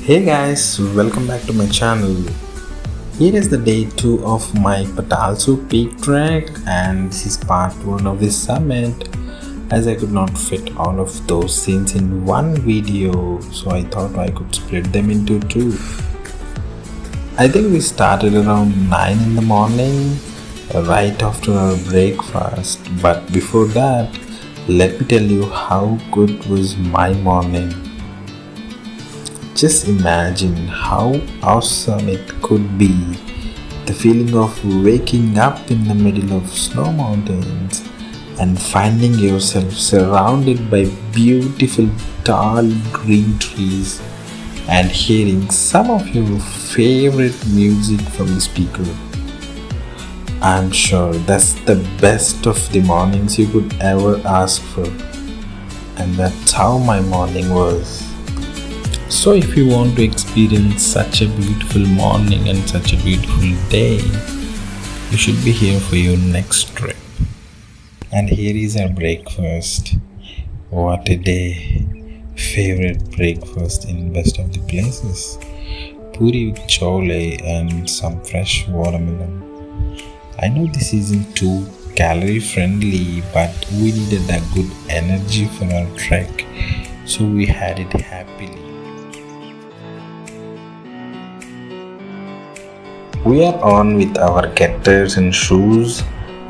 Hey guys, welcome back to my channel. Here is the day 2 of my Patalsu peak trek, and this is part 1 of this summit. As I could not fit all of those scenes in one video, so I thought I could split them into two. I think we started around 9 in the morning, right after our breakfast, but before that, let me tell you how good was my morning. Just imagine how awesome it could be. The feeling of waking up in the middle of snow mountains and finding yourself surrounded by beautiful tall green trees and hearing some of your favorite music from the speaker. I'm sure that's the best of the mornings you could ever ask for. And that's how my morning was. So, if you want to experience such a beautiful morning and such a beautiful day, you should be here for your next trip. And here is our breakfast. What a day! Favorite breakfast in best of the places. Puri with chole and some fresh watermelon. I know this isn't too calorie friendly, but we needed a good energy for our trek, so we had it happily. We are on with our getters and shoes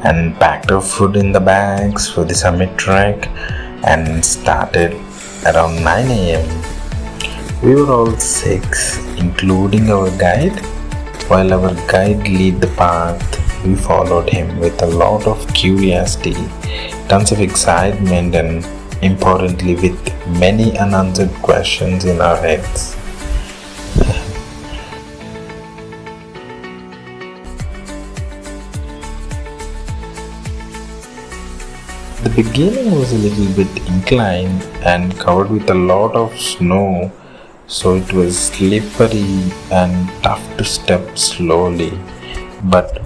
and packed our food in the bags for the summit trek and started around 9 am. We were all six, including our guide. While our guide lead the path, we followed him with a lot of curiosity, tons of excitement, and importantly, with many unanswered questions in our heads. The beginning was a little bit inclined and covered with a lot of snow, so it was slippery and tough to step slowly. But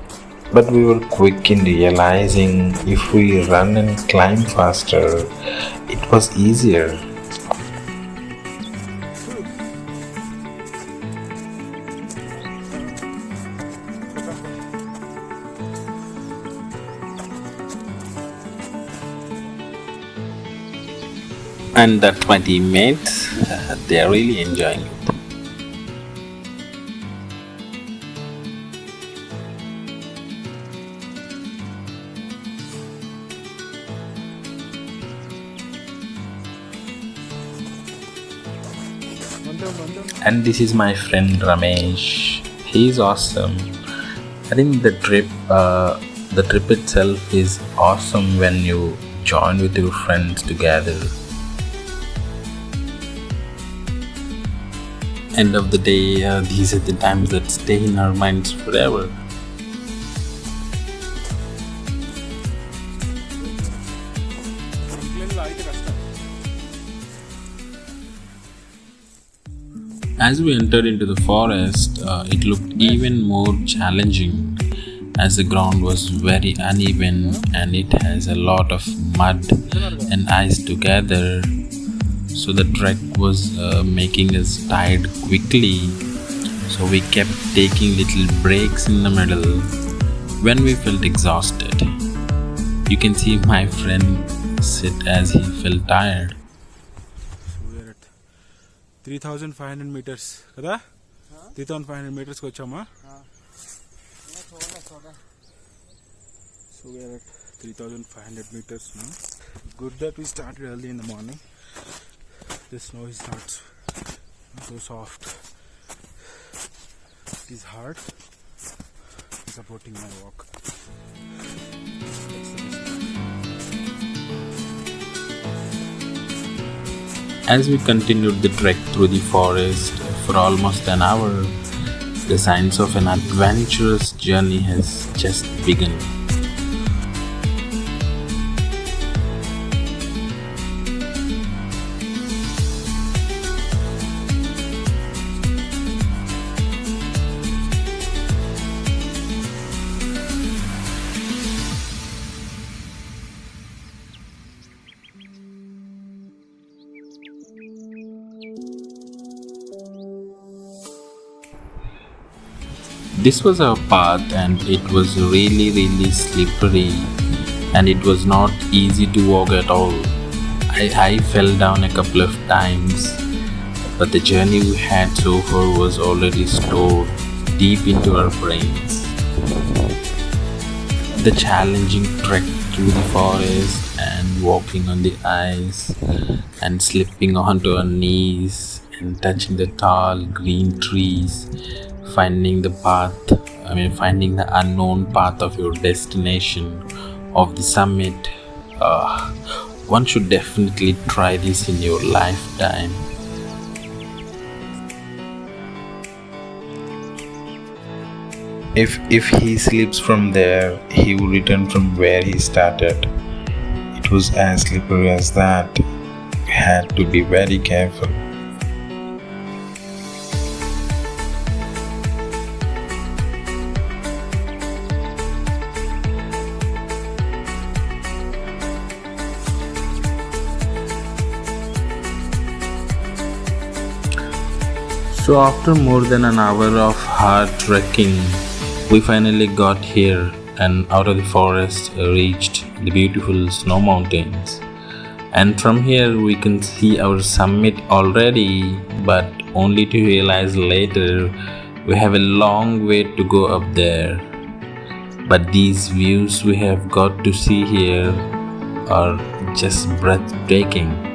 but we were quick in realizing if we run and climb faster, it was easier. And that's my teammates. They are really enjoying it. And this is my friend Ramesh. He's awesome. I think the trip itself is awesome when you join with your friends together. End of the day, these are the times that stay in our minds forever. As we entered into the forest, it looked even more challenging as the ground was very uneven and it has a lot of mud and ice together. So the trek was making us tired quickly. So we kept taking little breaks in the middle when we felt exhausted. You can see my friend sit as he felt tired. We are at 3,500 meters కదా 3,500 meters కి వచ్చామా So we are at 3,500 meters now. Good that we started early in the morning. The snow is not so soft. It is hard. Supporting my walk. As we continued the trek through the forest for almost an hour, the signs of an adventurous journey has just begun. This was our path, and it was really, really slippery, and it was not easy to walk at all. I fell down a couple of times, but the journey we had so far was already stored deep into our brains. The challenging trek through the forest and walking on the ice and slipping onto our knees and touching the tall green trees, finding the path, finding the unknown path of your destination, of the summit. Uh, one should definitely try this in your lifetime. If he slips from there, he will return from where he started. It was as slippery as that. You had to be very careful. So after more than an hour of hard trekking, we finally got here and out of the forest reached the beautiful snow mountains. And from here we can see our summit already, but only to realize later we have a long way to go up there. But these views we have got to see here are just breathtaking.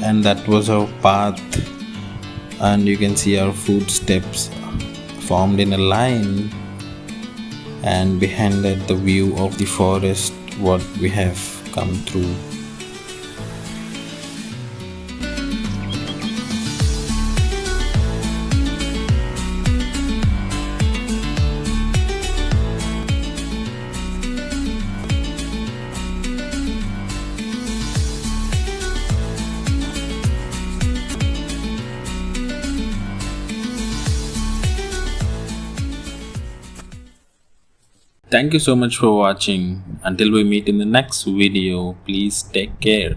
And that was our path, and you can see our footsteps formed in a line, and behind that the view of the forest what we have come through. Thank you so much for watching. Until we meet in the next video, please take care.